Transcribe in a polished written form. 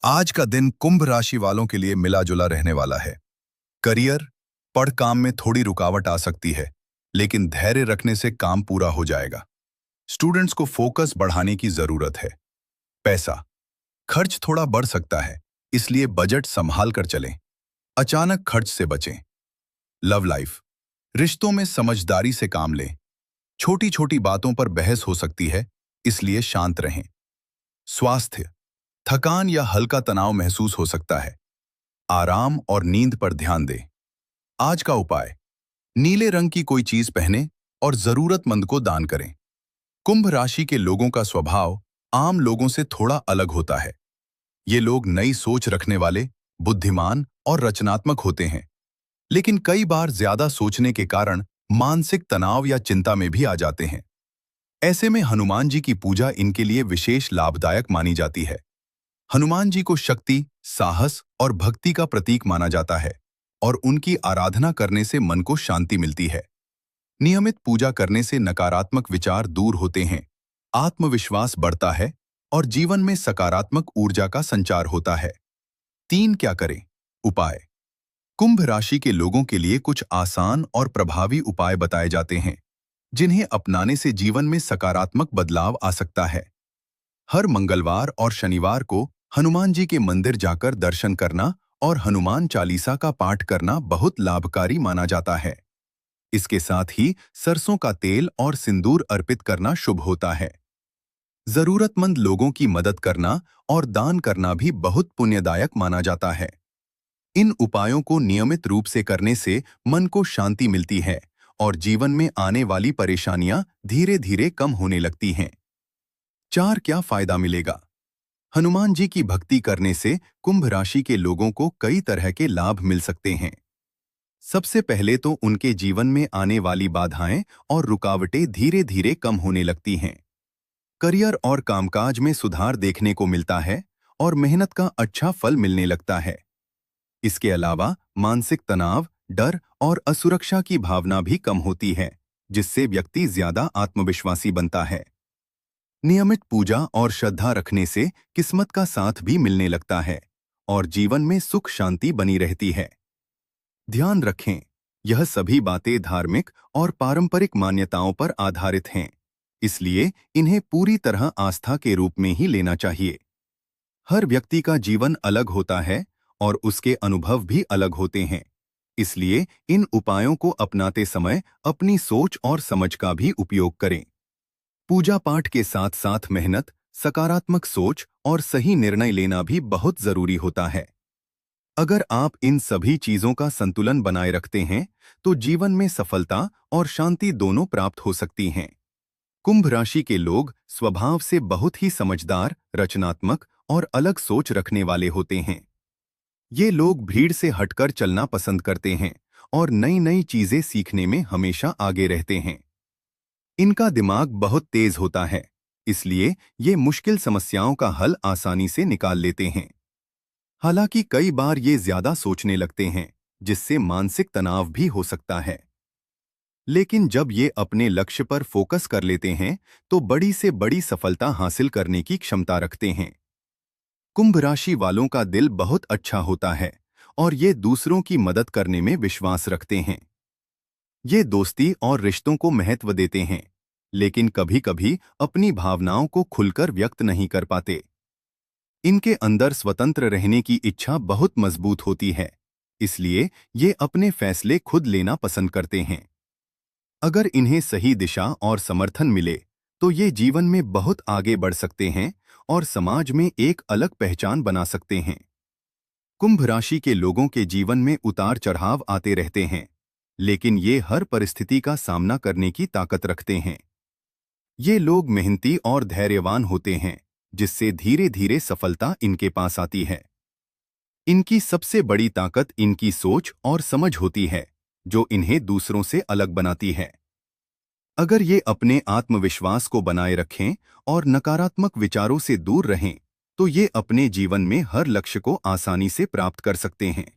आज का दिन कुंभ राशि वालों के लिए मिला जुला रहने वाला है। करियर, पढ़ काम में थोड़ी रुकावट आ सकती है, लेकिन धैर्य रखने से काम पूरा हो जाएगा। स्टूडेंट्स को फोकस बढ़ाने की जरूरत है। पैसा, खर्च थोड़ा बढ़ सकता है, इसलिए बजट संभाल कर चलें। अचानक खर्च से बचें। लव लाइफ, रिश्तों में समझदारी से काम लें। छोटी छोटी बातों पर बहस हो सकती है, इसलिए शांत रहें। स्वास्थ्य, थकान या हल्का तनाव महसूस हो सकता है। आराम और नींद पर ध्यान दें। आज का उपाय, नीले रंग की कोई चीज पहने और जरूरतमंद को दान करें। कुंभ राशि के लोगों का स्वभाव आम लोगों से थोड़ा अलग होता है। ये लोग नई सोच रखने वाले, बुद्धिमान और रचनात्मक होते हैं, लेकिन कई बार ज्यादा सोचने के कारण मानसिक तनाव या चिंता में भी आ जाते हैं। ऐसे में हनुमान जी की पूजा इनके लिए विशेष लाभदायक मानी जाती है। हनुमान जी को शक्ति, साहस और भक्ति का प्रतीक माना जाता है और उनकी आराधना करने से मन को शांति मिलती है। नियमित पूजा करने से नकारात्मक विचार दूर होते हैं, आत्मविश्वास बढ़ता है और जीवन में सकारात्मक ऊर्जा का संचार होता है। 3 क्या करें? उपाय। कुंभ राशि के लोगों के लिए कुछ आसान और प्रभावी उपाय बताए जाते हैं, जिन्हें अपनाने से जीवन में सकारात्मक बदलाव आ सकता है। हर मंगलवार और शनिवार को हनुमान जी के मंदिर जाकर दर्शन करना और हनुमान चालीसा का पाठ करना बहुत लाभकारी माना जाता है। इसके साथ ही सरसों का तेल और सिंदूर अर्पित करना शुभ होता है। जरूरतमंद लोगों की मदद करना और दान करना भी बहुत पुण्यदायक माना जाता है। इन उपायों को नियमित रूप से करने से मन को शांति मिलती है और जीवन में आने वाली परेशानियां धीरे धीरे कम होने लगती हैं। 4 क्या फायदा मिलेगा? हनुमान जी की भक्ति करने से कुंभ राशि के लोगों को कई तरह के लाभ मिल सकते हैं। सबसे पहले तो उनके जीवन में आने वाली बाधाएं और रुकावटें धीरे धीरे कम होने लगती हैं। करियर और कामकाज में सुधार देखने को मिलता है और मेहनत का अच्छा फल मिलने लगता है। इसके अलावा मानसिक तनाव, डर और असुरक्षा की भावना भी कम होती है, जिससे व्यक्ति ज्यादा आत्मविश्वासी बनता है। नियमित पूजा और श्रद्धा रखने से किस्मत का साथ भी मिलने लगता है और जीवन में सुख शांति बनी रहती है। ध्यान रखें, यह सभी बातें धार्मिक और पारंपरिक मान्यताओं पर आधारित हैं, इसलिए इन्हें पूरी तरह आस्था के रूप में ही लेना चाहिए। हर व्यक्ति का जीवन अलग होता है और उसके अनुभव भी अलग होते हैं, इसलिए इन उपायों को अपनाते समय अपनी सोच और समझ का भी उपयोग करें। पूजा पाठ के साथ साथ मेहनत, सकारात्मक सोच और सही निर्णय लेना भी बहुत जरूरी होता है। अगर आप इन सभी चीजों का संतुलन बनाए रखते हैं, तो जीवन में सफलता और शांति दोनों प्राप्त हो सकती हैं। कुंभ राशि के लोग स्वभाव से बहुत ही समझदार, रचनात्मक और अलग सोच रखने वाले होते हैं। ये लोग भीड़ से हटकर चलना पसंद करते हैं और नई नई चीजें सीखने में हमेशा आगे रहते हैं। इनका दिमाग बहुत तेज होता है, इसलिए ये मुश्किल समस्याओं का हल आसानी से निकाल लेते हैं। हालांकि कई बार ये ज्यादा सोचने लगते हैं, जिससे मानसिक तनाव भी हो सकता है। लेकिन जब ये अपने लक्ष्य पर फोकस कर लेते हैं, तो बड़ी से बड़ी सफलता हासिल करने की क्षमता रखते हैं। कुंभ राशि वालों का दिल बहुत अच्छा होता है और ये दूसरों की मदद करने में विश्वास रखते हैं। ये दोस्ती और रिश्तों को महत्व देते हैं, लेकिन कभी-कभी अपनी भावनाओं को खुलकर व्यक्त नहीं कर पाते। इनके अंदर स्वतंत्र रहने की इच्छा बहुत मजबूत होती है, इसलिए ये अपने फैसले खुद लेना पसंद करते हैं। अगर इन्हें सही दिशा और समर्थन मिले, तो ये जीवन में बहुत आगे बढ़ सकते हैं और समाज में एक अलग पहचान बना सकते हैं। कुंभ राशि के लोगों के जीवन में उतार चढ़ाव आते रहते हैं, लेकिन ये हर परिस्थिति का सामना करने की ताकत रखते हैं। ये लोग मेहनती और धैर्यवान होते हैं, जिससे धीरे धीरे सफलता इनके पास आती है। इनकी सबसे बड़ी ताकत इनकी सोच और समझ होती है, जो इन्हें दूसरों से अलग बनाती है। अगर ये अपने आत्मविश्वास को बनाए रखें और नकारात्मक विचारों से दूर रहें, तो ये अपने जीवन में हर लक्ष्य को आसानी से प्राप्त कर सकते हैं।